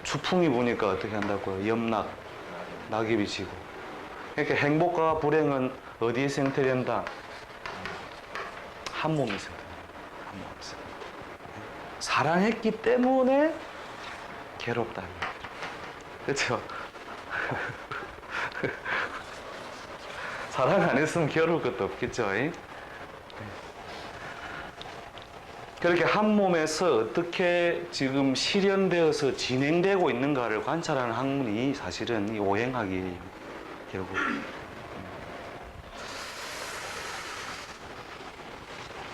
추풍이 부니까 어떻게 한다고요? 염락, 낙엽이 지고. 그러니까 행복과 불행은 어디에서 형태된다? 한 몸에서 형태된다. 한 몸에서. 사랑했기 때문에 괴롭다. 그렇죠? 사랑 안 했으면 괴로울 것도 없겠죠. 그렇게 한 몸에서 어떻게 지금 실현되어서 진행되고 있는가를 관찰하는 학문이 사실은 이 오행학이에요. 결국.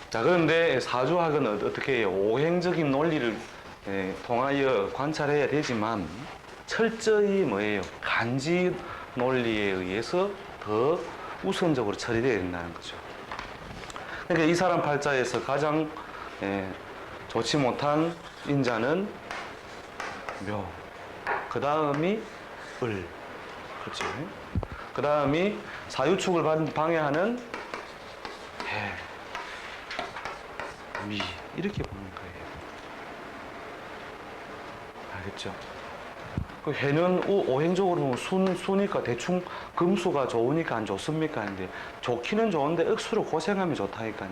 자, 그런데 사주학은 어떻게 해요? 오행적인 논리를 통하여 관찰해야 되지만 철저히 뭐예요? 간지 논리에 의해서 더 우선적으로 처리되어야 된다는 거죠. 그러니까 이 사람 팔자에서 가장 좋지 못한 인자는 묘, 그 다음이 을, 그렇지? 그 다음이 사유축을 방해하는 해, 미, 이렇게 보는 거예요. 알겠죠? 그 해는 오행적으로 보면 수니까 대충 금수가 좋으니까 안 좋습니까? 근데 좋기는 좋은데 억수로 고생하면 좋다니까요.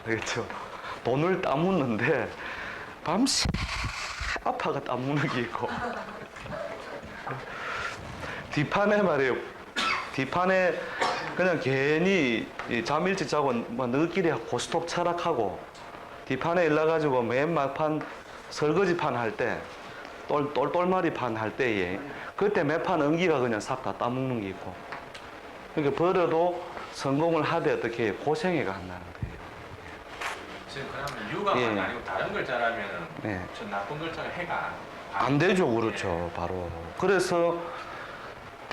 알겠죠? 돈을 따묻는데 밤새 아파가 따묻는 게 있고 뒷판에 말이에요. 뒷판에 그냥 괜히 잠 일찍 자고 뭐 너희끼리 고스톱 철학하고 뒷판에 일나가지고 맨 막판 설거지판 할 때 똘똘마리판 할 때에 그때 매판 은기가 그냥 싹 다 따먹는 게 있고 그러니까 벌어도 성공을 하되 어떻게 고생해가 한다는 거예요. 지금 그러면 유가만 아니고 다른 글자라면 저 나쁜 글자가 해가 안 되죠. 그렇죠. 바로. 그래서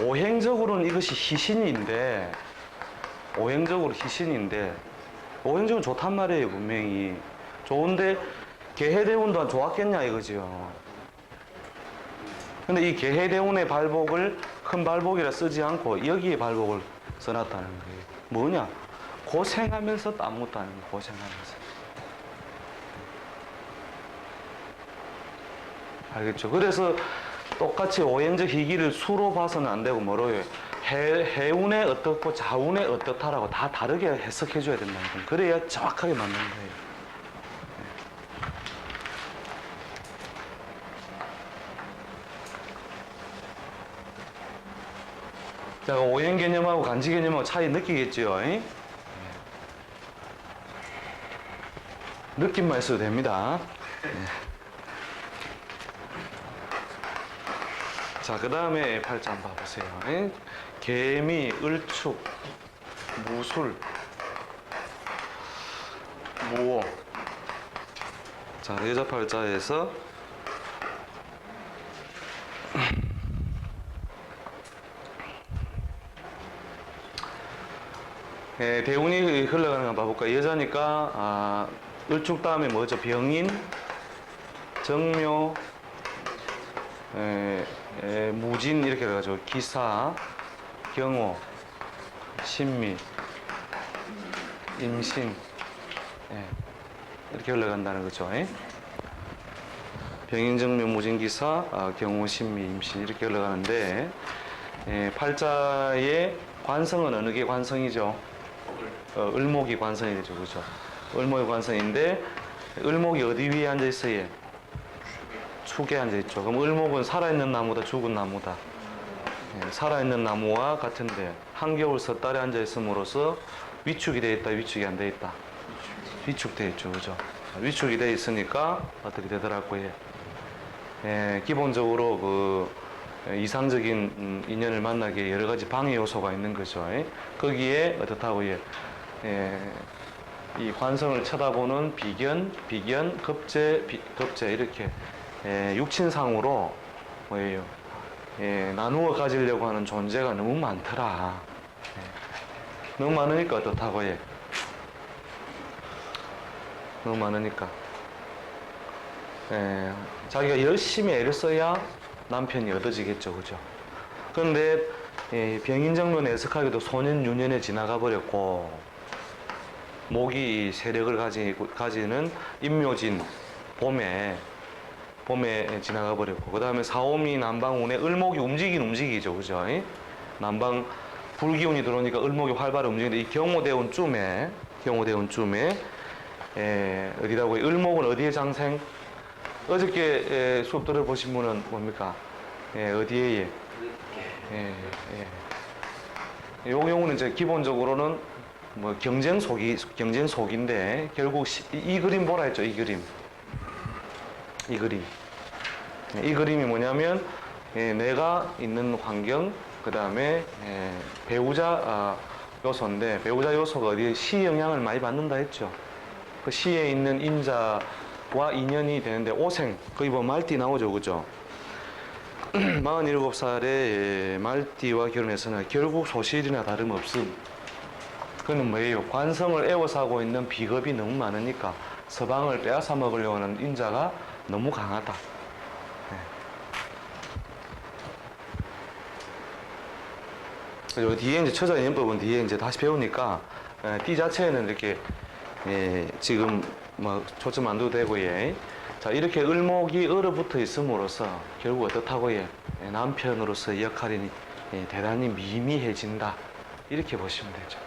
오행적으로는 이것이 희신인데 오행적으로 좋단 말이에요. 분명히 좋은데 계해대운도 좋았겠냐 이거죠. 근데 이 계해대운의 발복을 큰 발복이라 쓰지 않고 여기에 발복을 써놨다는 거예요. 뭐냐? 고생하면서 따먹다는 거예요. 고생하면서. 알겠죠? 그래서 똑같이 오행적 희기를 수로 봐서는 안 되고 뭐로 해요? 해운에 어떻고 자운에 어떻다라고 다 다르게 해석해 줘야 된다는 거예요. 그래야 정확하게 맞는 거예요. 자, 오행 개념하고 간지 개념하고 차이 느끼겠죠? 느낌만 있어도 됩니다. 자, 그 다음에 팔자 한번 봐보세요. 개미, 을축, 무술, 무오. 자, 여자 팔자에서 대운이 흘러가는 거 봐볼까? 여자니까 을축 다음에 뭐죠? 병인, 정묘, 무진 이렇게 해가지고 기사, 경호, 신미, 임신 이렇게 흘러간다는 거죠. 병인, 정묘, 무진, 기사, 경호, 신미, 임신 이렇게 흘러가는데 팔자의 관성은 어느 게 관성이죠? 을목이 관성이 되죠. 그죠? 을목이 관성인데 을목이 어디 위에 앉아 있어요? 축에 앉아 있죠. 그럼 을목은 살아있는 나무다, 죽은 나무다. 살아있는 나무와 같은데 한겨울 섣달에 앉아 있음으로써 위축이 되어 있다, 위축이 안 되어 있다. 위축되어 있죠. 그죠? 위축이 되어 있으니까 어떻게 되더라고요. 기본적으로 그 이상적인 인연을 만나기에 여러 가지 방해 요소가 있는 거죠. 거기에 어떻다고요? 이 관성을 쳐다보는 비견, 급제 이렇게 육친상으로 뭐예요? 나누어 가지려고 하는 존재가 너무 많더라. 너무 많으니까 어떻다고요? 너무 많으니까 자기가 열심히 애를 써야 남편이 얻어지겠죠. 그죠? 그런데 병인정묘는 애석하게도 소년 유년에 지나가 버렸고 목이 세력을 가지는 임묘진 봄에 봄에 지나가 버렸고, 그 다음에 사오미 남방운에 을목이 움직이긴 움직이죠, 그죠? 남방 불기운이 들어오니까 을목이 활발히 움직이는데, 이 경호대운쯤에 어디라고 해요? 을목은 어디에 장생? 어저께 수업 들어보신 분은 뭡니까? 어디에? 요 경우는 이제 기본적으로는 뭐 경쟁 속인데, 결국 이 그림 보라 했죠, 이 그림. 이 그림이 뭐냐면, 내가 있는 환경, 그 다음에 배우자 요소인데, 배우자 요소가 어디에 시 영향을 많이 받는다 했죠. 그 시에 있는 인자와 인연이 되는데, 오생, 거기 보면 말띠 나오죠, 그죠? 47살에 말띠와 결혼해서는 결국 소실이나 다름없음. 그는 뭐예요? 관성을 애워싸고 있는 비겁이 너무 많으니까 서방을 빼앗아 먹으려고 하는 인자가 너무 강하다. 그리고 뒤에 이제 처자연법은 뒤에 이제 다시 배우니까 띠 자체는 이렇게 지금 뭐 초점 안 둬도 되고, 자, 이렇게 을목이 얼어붙어 있음으로써 결국 어떻다고 남편으로서 역할이 대단히 미미해진다, 이렇게 보시면 되죠.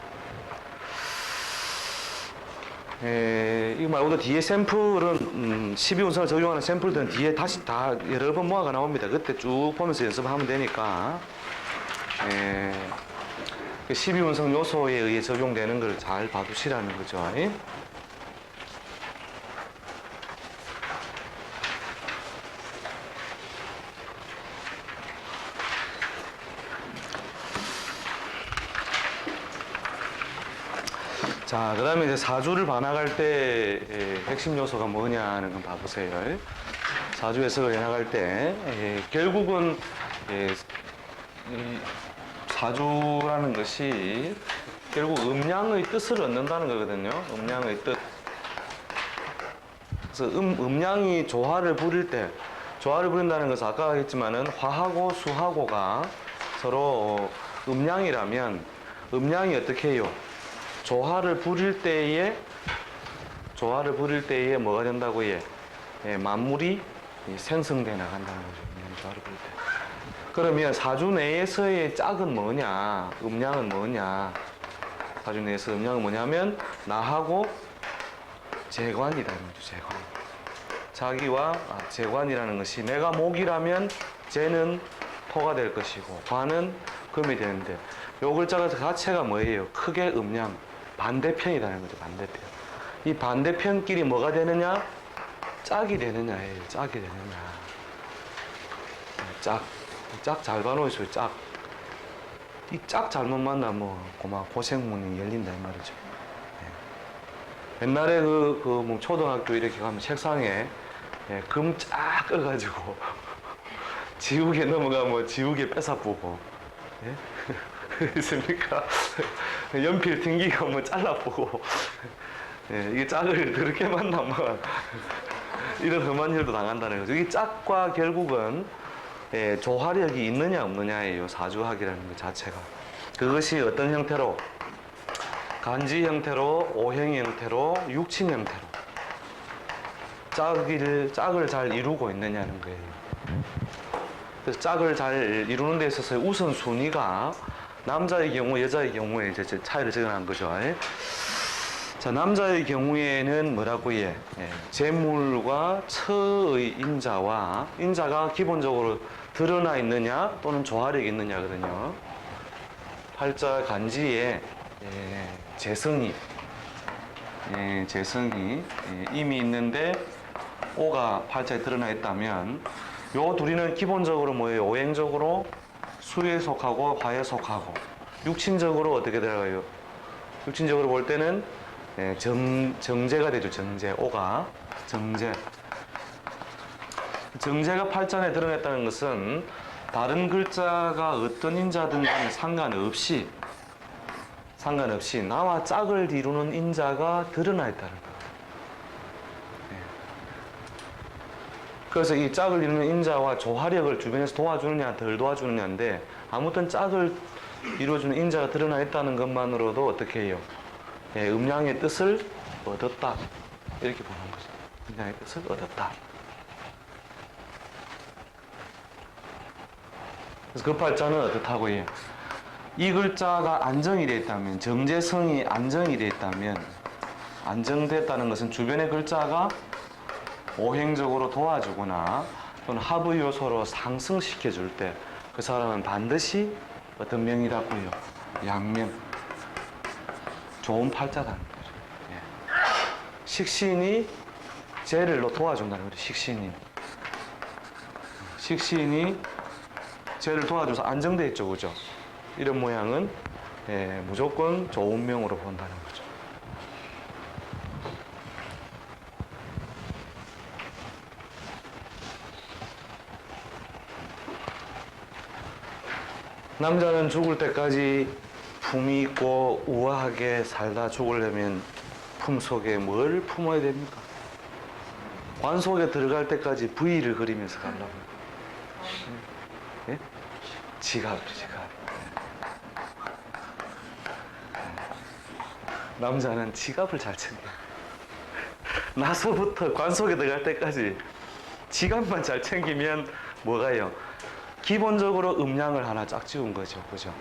이거 말고도 뒤에 샘플은 12운성을 적용하는 샘플들은 뒤에 다시 다 여러 번 모아가 나옵니다. 그때 쭉 보면서 연습하면 되니까 12운성 요소에 의해 적용되는 걸 잘 봐두시라는 거죠. 자, 그 다음에 이제 사주를 반학할 때 핵심 요소가 뭐냐는 건 봐보세요. 사주 해석을 해나갈 때 결국은 이 사주라는 것이 결국 음양의 뜻을 얻는다는 거거든요. 음양의 뜻. 그래서 음양이 조화를 부릴 때, 조화를 부린다는 것은 아까 했지만은 화하고 수하고가 서로 음양이라면, 음양이 어떻게 해요? 조화를 부릴 때에 뭐가 된다고 해? 만물이 생성돼 나간다는 거죠. 조화를 부릴 때. 그러면 사주 내에서의 짝은 뭐냐? 음양은 뭐냐? 사주 내에서 음양은 뭐냐면 나하고 재관이라는 거죠. 재관. 자기와 재관이라는 것이, 내가 목이라면 재는 토가 될 것이고 관은 금이 되는데, 요 글자가 자체가 뭐예요? 크게 음양, 반대편이라는 거죠. 반대편. 이 반대편끼리 뭐가 되느냐? 짝이 되느냐예요. 짝이 되느냐. 짝 잘 봐놓으세요. 짝. 이 짝 잘못 만나면 고생문이 열린다 이 말이죠. 옛날에 뭐 초등학교 이렇게 가면 책상에 금 쫙 꺼가지고 지우개 넘어가면 지우개 뺏어보고, 있습니까? 연필 튕기고 뭐 잘라보고, 이게 짝을 그렇게 만나면 이런 험한 일도 당한다는 거죠. 이 짝과 결국은 조화력이 있느냐 없느냐예요. 사주학이라는 것 자체가. 그것이 어떤 형태로? 간지 형태로, 오행 형태로, 육친 형태로 짝을 잘 이루고 있느냐는 거예요. 그래서 짝을 잘 이루는 데 있어서 우선순위가 남자의 경우, 여자의 경우에 이제 차이를 적어놓은 거죠. 자, 남자의 경우에는 뭐라고 해? 재물과 처의 인자와, 인자가 기본적으로 드러나 있느냐 또는 조화력이 있느냐거든요. 팔자 간지에 재성이 이미 있는데 오가 팔자에 드러나 있다면, 요 둘이는 기본적으로 뭐예요? 오행적으로 수에 속하고 화에 속하고, 육친적으로 어떻게 들어가요? 육친적으로 볼 때는 정제가 되죠. 정제. 오가 정제. 정제가 팔자에 드러냈다는 것은 다른 글자가 어떤 인자든 간에 상관없이 나와 짝을 이루는 인자가 드러나 있다는 거예요. 그래서 이 짝을 이루는 인자와 조화력을 주변에서 도와주느냐 덜 도와주느냐인데, 아무튼 짝을 이루어주는 인자가 드러나 있다는 것만으로도 어떻게 해요? 음양의 뜻을 얻었다, 이렇게 보는 거죠. 음양의 뜻을 얻었다. 그래서 그 팔자는 어떻다고 해요? 이 글자가 안정이 되어 있다면, 정제성이 안정이 되어 있다면, 안정됐다는 것은 주변의 글자가 오행적으로 도와주거나 또는 합의 요소로 상승시켜 줄 때 그 사람은 반드시 어떤 명이라고요? 양명. 좋은 팔자다는 거죠. 예. 식신이 쟤를 도와준다는 거죠. 식신이 쟤를 도와줘서 안정돼 있죠, 그죠? 이런 모양은 무조건 좋은 명으로 본다는 거죠. 남자는 죽을 때까지 품이 있고 우아하게 살다 죽으려면 품속에 뭘 품어야 됩니까? 관 속에 들어갈 때까지 V를 그리면서 가려고. 예? 지갑. 남자는 지갑을 잘 챙겨요. 나서부터 관 속에 들어갈 때까지 지갑만 잘 챙기면 뭐가요? 기본적으로 음량을 하나 쫙 지운 거죠. 그죠?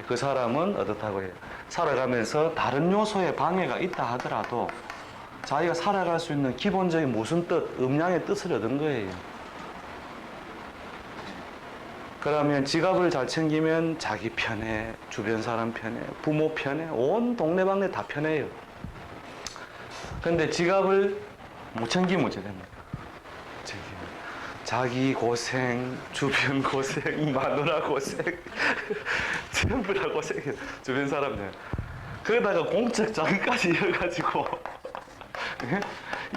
그 사람은 어떻다고 해요? 살아가면서 다른 요소에 방해가 있다 하더라도 자기가 살아갈 수 있는 기본적인 무슨 뜻, 음량의 뜻을 얻은 거예요. 그러면 지갑을 잘 챙기면 자기 편해, 주변 사람 편해, 부모 편해, 온 동네방네 다 편해요. 근데 지갑을 못 챙기면 어찌 됩니까? 자기 고생, 주변 고생, 마누라 고생, 전부 다 고생해요. 주변 사람들. 그러다가 공적 자금까지 이어가지고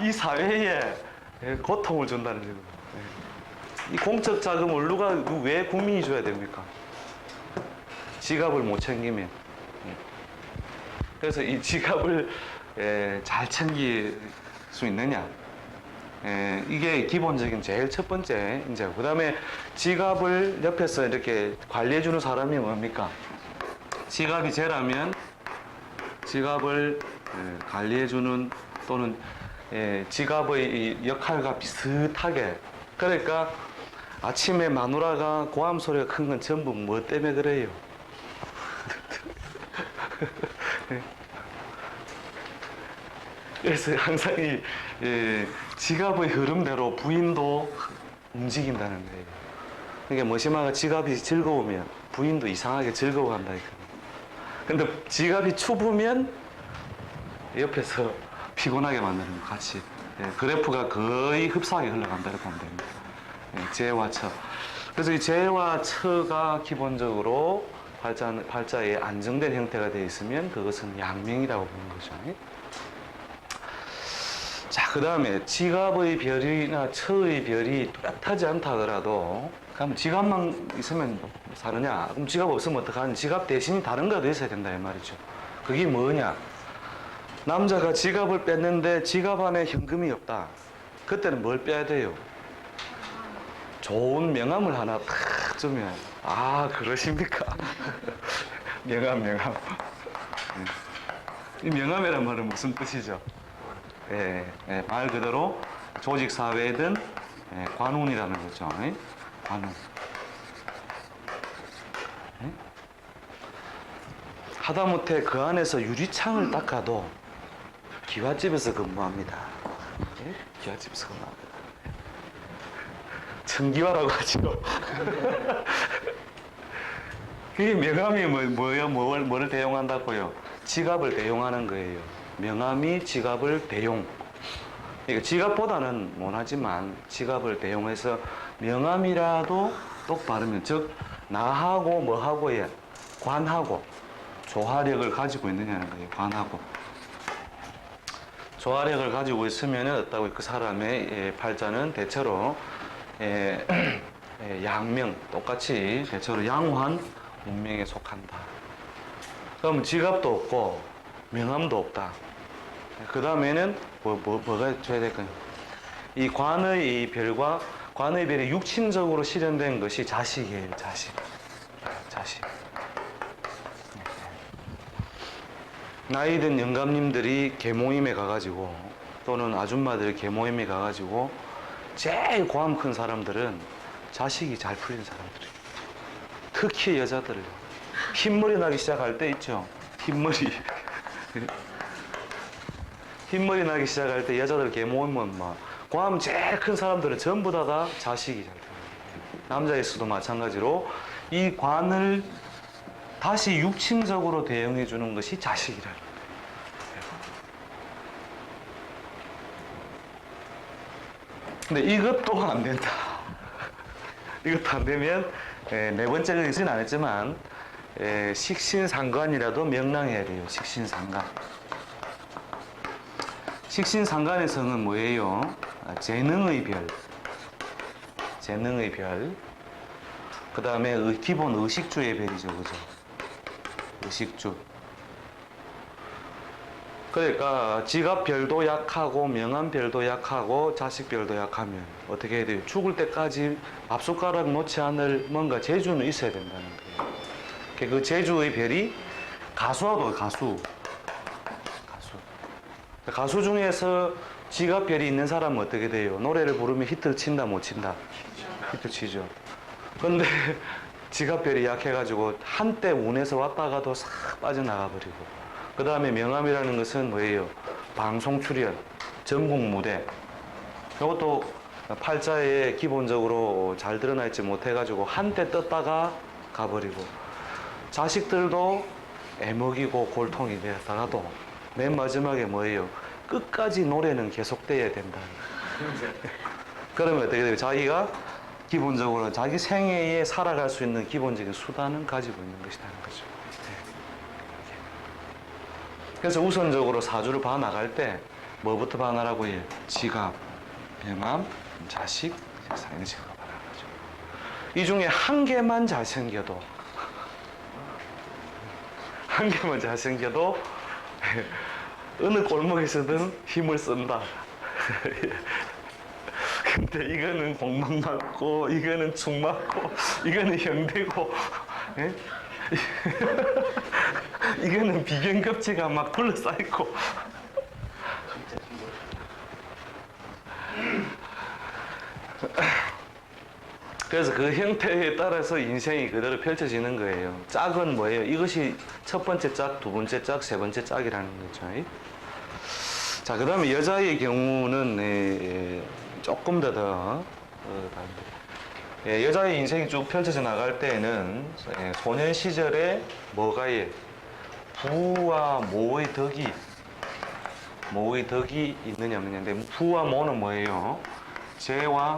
이 사회에 고통을 준다는 거예요. 이 공적 자금을 왜 국민이 줘야 됩니까? 지갑을 못 챙기면. 그래서 이 지갑을 잘 챙길 수 있느냐? 이게 기본적인 제일 첫 번째 이제 그 다음에 지갑을 옆에서 이렇게 관리해주는 사람이 뭡니까? 지갑이 쟤라면 지갑을 관리해주는 또는 지갑의 역할과 비슷하게 그러니까 아침에 마누라가 고함 소리가 큰 건 전부 뭐 때문에 그래요? 그래서 항상 이 지갑의 흐름대로 부인도 움직인다는 거예요. 그러니까 머시마가 지갑이 즐거우면 부인도 이상하게 즐거워한다니까. 근데 지갑이 추우면 옆에서 피곤하게 만드는 거 같이. 그래프가 거의 흡사하게 흘러간다고 보면 됩니다. 재와 처. 그래서 이 재와 처가 기본적으로 팔자에 안정된 형태가 되어 있으면 그것은 양명이라고 보는 거죠. 자, 그 다음에 지갑의 별이나 처의 별이 뚜렷하지 않다 하더라도 그럼 지갑만 있으면 사느냐? 그럼 지갑 없으면 어떡하냐? 지갑 대신이 다른 거도 있어야 된다 이 말이죠. 그게 뭐냐? 남자가 지갑을 뺐는데 지갑 안에 현금이 없다. 그때는 뭘 빼야 돼요? 좋은 명함을 하나 탁 주면 아 그러십니까? 명함. 이 명함이란 말은 무슨 뜻이죠? 말 그대로 조직 사회든 관운이라는 거죠. 관운. 하다못해 그 안에서 유리창을 닦아도 기와집에서 근무합니다. 기와집에서 근무합니다. 청기와라고 하죠. 그게 명함이 뭐를 대용한다고요? 지갑을 대용하는 거예요. 명함이 지갑을 대용. 그러니까 지갑보다는 못하지만 지갑을 대용해서 명함이라도 똑바르면 즉 나하고 뭐하고의 관하고 조화력을 가지고 있느냐는 거예요. 관하고 조화력을 가지고 있으면 어떻다고 그 사람의 팔자는 대체로 양명 똑같이 대체로 양호한 운명에 속한다. 그럼 지갑도 없고 명함도 없다. 그 다음에는 뭐가 줘야 될까요? 이 관의 별과 관의 별이 육친적으로 실현된 것이 자식이에요. 자식. 나이든 영감님들이 계모임에 가가지고 또는 아줌마들이 계모임에 가가지고 제일 고함 큰 사람들은 자식이 잘 풀린 사람들이에요. 특히 여자들 흰머리 나기 시작할 때 있죠. 흰머리 나기 시작할 때 여자들 개모이면 막 고하면 제일 큰 사람들은 전부 다가 자식이 잘 돼요. 남자에서도 마찬가지로 이 관을 다시 육친적으로 대응해 주는 것이 자식이라. 근데 이것도 안 된다. 이것도 안 되면 네 번째는 있진 않았지만 식신상관이라도 명랑해야 돼요. 식신상관. 식신상관에서는 뭐예요? 재능의 별. 재능의 별. 그 다음에 기본 의식주의 별이죠. 그죠? 의식주. 그러니까 지갑별도 약하고 명함별도 약하고 자식별도 약하면 어떻게 해야 돼요? 죽을 때까지 밥숟가락 놓지 않을 뭔가 재주는 있어야 된다는 거예요. 그 재주의 별이 가수하고 가수. 가수 중에서 지갑별이 있는 사람은 어떻게 돼요? 노래를 부르면 히트를 친다 못 친다? 히트 치죠. 근데 지갑별이 약해가지고 한때 운에서 왔다가도 싹 빠져나가 버리고 그 다음에 명함이라는 것은 뭐예요? 방송 출연, 전국 무대. 이것도 팔자에 기본적으로 잘 드러나 있지 못해가지고 한때 떴다가 가버리고 자식들도 애먹이고 골통이 되었다가도 맨 마지막에 뭐예요? 끝까지 노래는 계속돼야 된다. 그러면 어떻게 돼요? 자기가 기본적으로 자기 생애에 살아갈 수 있는 기본적인 수단은 가지고 있는 것이라는 거죠. 그래서 우선적으로 사주를 봐 나갈 때 뭐부터 봐 나가라고 해요? 지갑, 명함, 자식, 재산 이런 식으로 봐 나가죠. 이 중에 한 개만 잘생겨도 어느 골목에서든 힘을 쓴다. 근데 이거는 공만 맞고 이거는 축 맞고 이거는 형되고 예? 이거는 비견급체가 막 둘러싸이고 그래서 그 형태에 따라서 인생이 그대로 펼쳐지는 거예요. 짝은 뭐예요? 이것이 첫 번째 짝, 두 번째 짝, 세 번째 짝이라는 거죠. 자, 그 다음에 여자의 경우는 조금 더 다른데 여자의 인생이 쭉 펼쳐져 나갈 때에는 소년 시절에 뭐가 부와 모의 덕이 있느냐 없느냐인데 부와 모는 뭐예요? 재와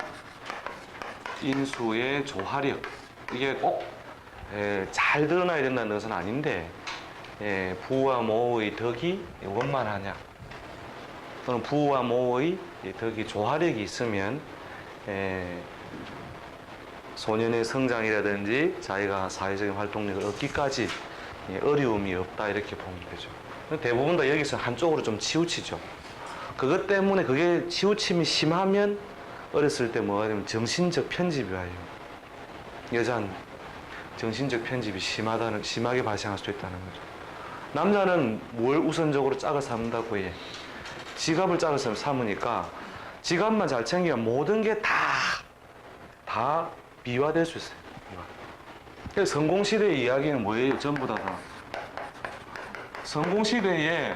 인수의 조화력. 이게 꼭 잘 드러나야 된다는 것은 아닌데 부와 모의 덕이 원만하냐 또는 부와 모의 덕이 조화력이 있으면 소년의 성장이라든지 자기가 사회적인 활동력을 얻기까지 어려움이 없다 이렇게 보면 되죠. 대부분 다 여기서 한쪽으로 좀 치우치죠. 그것 때문에 그게 치우침이 심하면 어렸을 때 뭐가 되면 정신적 편집이 와요. 여자는 정신적 편집이 심하게 발생할 수 있다는 거죠. 남자는 뭘 우선적으로 짝을 삼는다고 해? 지갑을 짝을 삼으니까 지갑만 잘 챙기면 모든 게 다 비화될 수 있어요. 그래서 성공시대의 이야기는 뭐예요? 전부 다. 성공시대에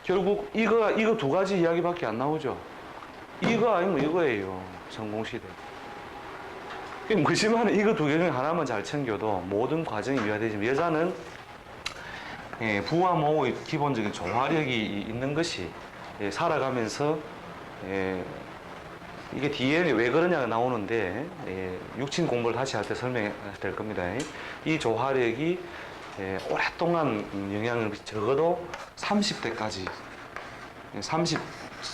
결국 이거 두 가지 이야기밖에 안 나오죠. 이거 아니면 이거예요. 성공시대. 무심하는 이거 두 개 중에 하나만 잘 챙겨도 모든 과정이 이해되지만 여자는 부와 모의 기본적인 조화력이 있는 것이 살아가면서 이게 뒤에 왜 그러냐가 나오는데 육친 공부를 다시 할 때 설명해야 될 겁니다. 이 조화력이 오랫동안 영향을 적어도 30대까지 30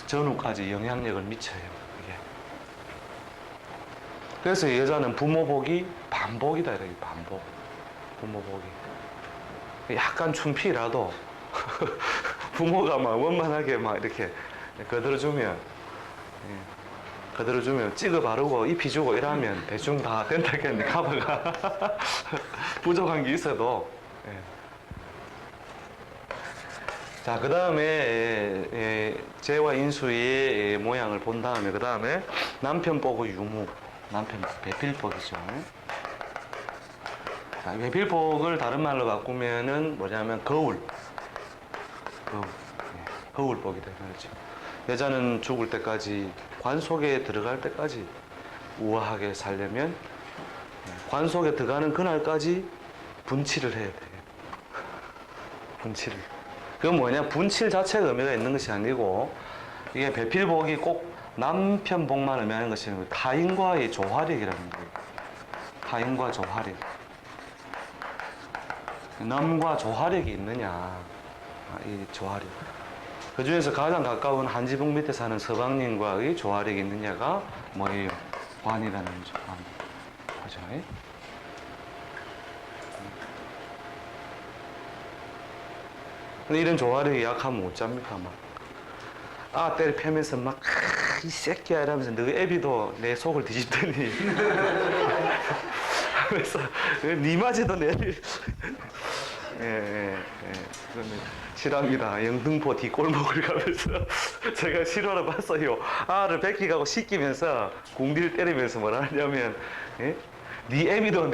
전후까지 영향력을 미쳐요. 이게. 그래서 여자는 부모복이 반복이다 이렇게 반복. 부모복이 약간 춘피라도 부모가 막 원만하게 막 이렇게 거들어주면 찍어 바르고 입히주고 이러면 대충 다 된다겠네. 카바가 부족한 게 있어도. 자, 그 다음에 재와 인수의 모양을 본 다음에 그 다음에 남편 보고 유무, 남편 배필복이죠. 자, 배필복을 다른 말로 바꾸면은 뭐냐면 거울. 거울복이 되는 거죠. 여자는 죽을 때까지 관 속에 들어갈 때까지 우아하게 살려면 관 속에 들어가는 그날까지 분칠을 해야 돼요. 분칠을. 그건 뭐냐? 분칠 자체가 의미가 있는 것이 아니고 이게 배필복이 꼭 남편복만 의미하는 것이 아니고 타인과의 조화력이라는 거예요. 타인과 조화력. 남과 조화력이 있느냐. 이 조화력. 그 중에서 가장 가까운 한지붕 밑에 사는 서방님과의 조화력이 있느냐가 뭐예요? 관이라는 거죠. 관. 그죠? 근데 이런 조화력이 약하면 어쩝니까? 막 때를 패면서 막 이 새끼야 이러면서 너 애비도 내 속을 뒤집더니 하면서 니 맞이도 내를 그러면 실합니다. 영등포 뒷골목을 가면서 제가 실화를 봤어요. 아를 뺏기가고 씻기면서 궁디를 때리면서 뭐라 하냐면 니 애비도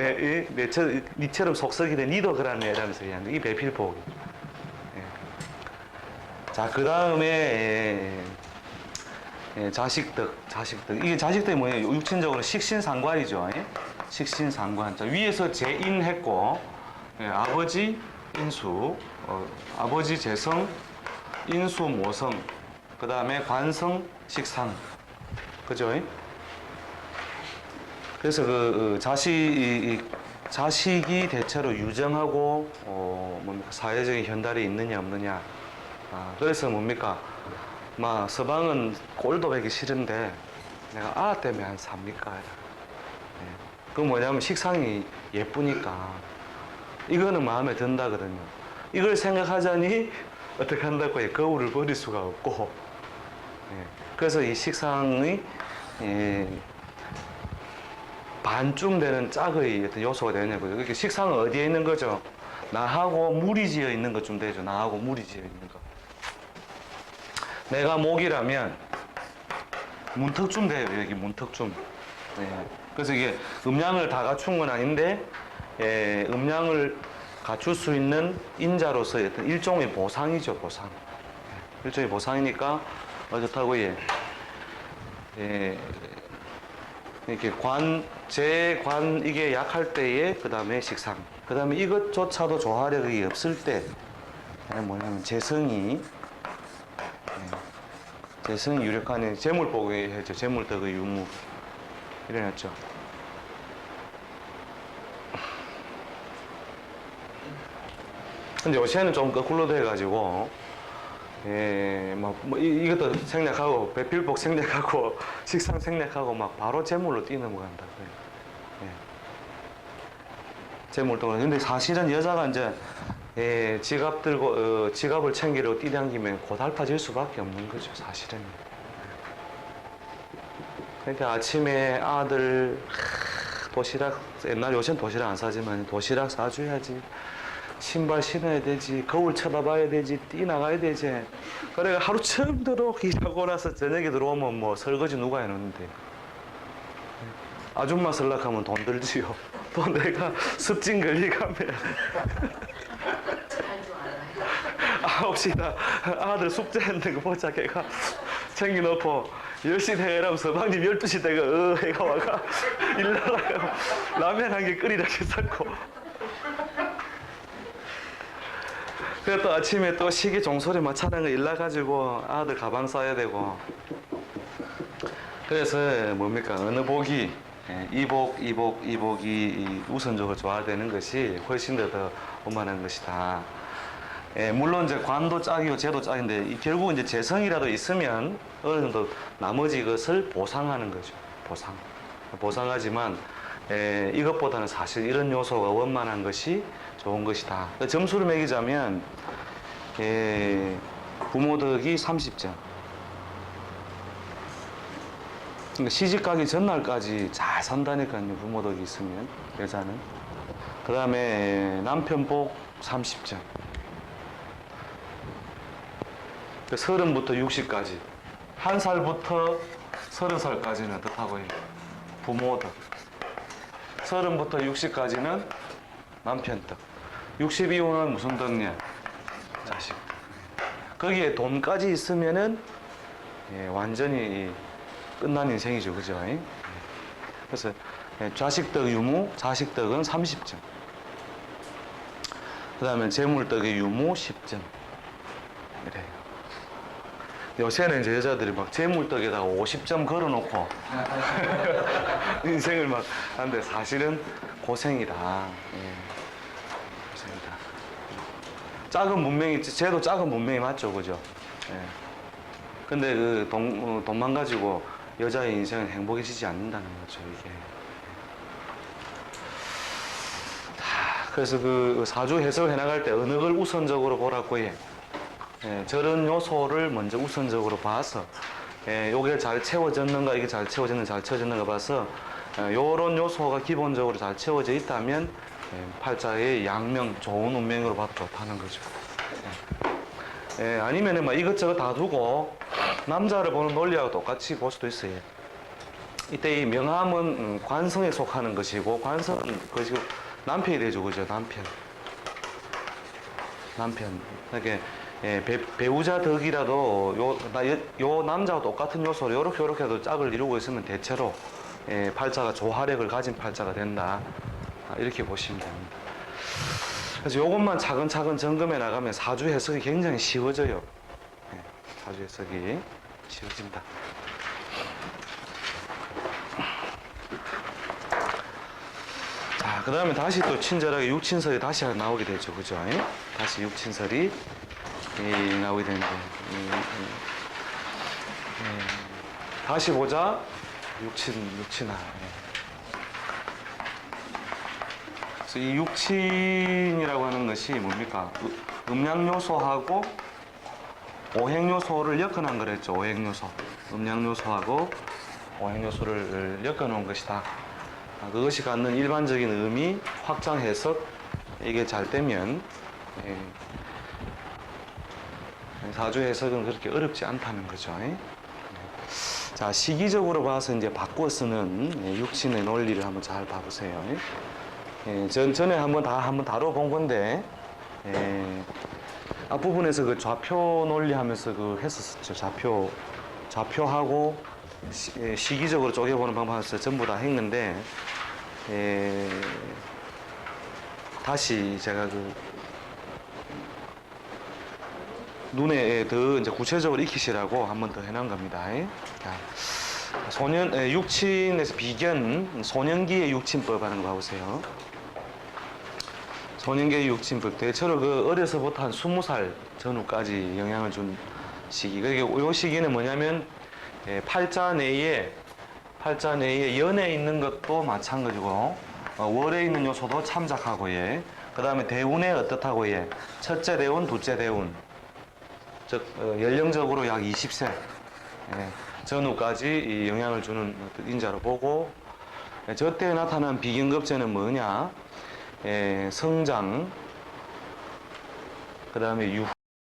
니처럼 속썩이네 니도 그러네 이러면서 이 배필복. 자, 그 다음에 자식덕. 이게 자식덕이 뭐예요? 육친적으로 식신상관이죠. 식신상관. 자, 위에서 재인했고 아버지 인수, 아버지 재성, 인수 모성, 그 다음에 관성 식상. 그죠? 그래서 자식이 대체로 유정하고 뭡니까? 사회적인 현달이 있느냐 없느냐. 그래서 뭡니까? 서방은 꼴도 보기 싫은데 내가 때문에 안 삽니까? 그 뭐냐면 식상이 예쁘니까 이거는 마음에 든다거든요. 이걸 생각하자니 어떻게 한다고 해? 거울을 버릴 수가 없고 그래서 이 식상의 반쯤 되는 짝의 어떤 요소가 되냐고요. 그러니까 식상은 어디에 있는 거죠? 나하고 물이 지어 있는 것쯤 되죠. 나하고 물이 지어 있는 거. 내가 목이라면 문턱쯤 돼요. 여기 문턱쯤. 그래서 이게 음양을 다 갖춘 건 아닌데 음양을 갖출 수 있는 인자로서의 어떤 일종의 보상이죠. 보상. 일종의 보상이니까 어떻다고 이렇게 재관 이게 약할 때에 그 다음에 식상. 그 다음에 이것조차도 조화력이 없을 때 뭐냐면 재성이 유력한 재물복이 했죠. 재물덕의 유무 일어났죠. 근데 요새는 좀 거꾸로 돼가지고 이것도 생략하고 배필복 생략하고 식상 생략하고 막 바로 재물로 뛰어넘어간다. 재물동은. 근데 사실은 여자가 이제 지갑 들고 지갑을 챙기려고 뛰당기면 고달파질 수밖에 없는 거죠. 사실은. 그러니까 아침에 아들 도시락, 옛날 요새는 도시락 안 사지만 도시락 사줘야지. 신발 신어야 되지. 거울 쳐다봐야 되지. 뛰나가야 되지. 그래 하루 처음도록 일하고 나서 저녁에 들어오면 뭐 설거지 누가 해놓는데. 아줌마 설락하면 돈 들지요. 또 내가 습진 걸리가면 9시나 아들 숙제했는 거 보자 걔가 챙겨놓고 10시 되라면 서방님 12시 되가 해가 와가 일 나가고 라면 한 개 끓이라 했었고 그래 또 아침에 또 시계 종소리 맞춰는 거 일 나가지고 아들 가방 싸야 되고 그래서 뭡니까 어느 복이 이복이 우선적으로 좋아되는 것이 훨씬 더 원만한 것이다. 물론 이제 관도 짝이고 재도 짝인데 결국 이제 재성이라도 있으면 어느 정도 나머지 것을 보상하는 거죠. 보상하지만 이것보다는 사실 이런 요소가 원만한 것이 좋은 것이다. 점수를 매기자면 부모덕이 30점. 그러니까 시집 가기 전날까지 잘 산다니까요. 부모덕이 있으면 여자는. 그 다음에 남편복 30점. 30부터 60까지. 1살부터 30살까지는 어떻다고 해요? 부모덕. 30부터 60까지는 남편 덕. 62호는 무슨 덕이냐? 자식 덕. 거기에 돈까지 있으면은 예, 완전히 끝난 인생이죠, 그죠? 예. 그래서 예, 좌식덕 유무, 자식덕은 30점. 그 다음에 재물덕의 유무 10점. 이래요. 요새는 이제 여자들이 막 재물덕에다가 50점 걸어놓고 인생을 막 하는데 사실은 고생이다. 예. 고생이다. 작은 문명이, 쟤도 작은 문명이 맞죠, 그죠? 예. 근데 그 돈만 가지고 여자의 인생은 행복해지지 않는다는 거죠, 이게. 그래서 그 사주 해석을 해나갈 때 어느 걸 우선적으로 보라고 해. 예, 저런 요소를 먼저 우선적으로 봐서, 예, 요게 잘 채워졌는가, 이게 잘 채워졌는가 봐서, 요런 요소가 기본적으로 잘 채워져 있다면, 예, 팔자의 양명, 좋은 운명으로 봐도 좋다는 거죠. 예, 아니면은 막 이것저것 다 두고, 남자를 보는 논리하고 똑같이 볼 수도 있어요. 이때 이 명함은 관성에 속하는 것이고, 관성은 것이고, 남편이 되죠, 그죠? 남편. 그러니까 예, 배우자 덕이라도 요 남자와 똑같은 요소로 요렇게도 짝을 이루고 있으면 대체로 예, 팔자가 조화력을 가진 팔자가 된다. 이렇게 보시면 됩니다. 그래서 요것만 차근차근 점검해 나가면 사주 해석이 굉장히 쉬워져요. 예, 사주 해석이 쉬워집니다. 자, 그 다음에 다시 또 친절하게 육친설이 다시 나오게 되죠. 그죠? 다시 육친설이 나오게 되는데. 다시 보자. 육친아. 그래서 이 육친이라고 하는 것이 뭡니까? 음양요소하고 오행요소를 엮어놓은 거랬죠. 오행요소. 음양요소하고 오행요소를 엮어놓은 것이다. 그것이 갖는 일반적인 의미, 확장 해석, 이게 잘 되면 예, 사주 해석은 그렇게 어렵지 않다는 거죠. 자, 시기적으로 봐서 이제 바꿔 쓰는 육친의 논리를 한번 잘 봐보세요. 예, 전에 한번 다뤄본 건데 앞부분에서 그 좌표 논리 하면서 그 했었죠. 좌표하고 시기적으로 쪼개보는 방법에서 전부 다 했는데 다시 제가 그 눈에 더 이제 구체적으로 익히시라고 한 번 더 해놓은 겁니다. 자, 육친에서 비견, 소년기의 육친법 하는 거 봐보세요. 소년기의 육친법. 대체로 그 어려서부터 한 20살 전후까지 영향을 준 시기. 그러니까 이 시기는 뭐냐면, 팔자 내에 연에 있는 것도 마찬가지고, 월에 있는 요소도 참작하고, 예. 그 다음에 대운에 어떻다고, 예. 첫째 대운, 둘째 대운. 즉 연령적으로 약 20세 전후까지 영향을 주는 인자로 보고, 저때 나타난 비견급제는 뭐냐? 성장, 그 다음에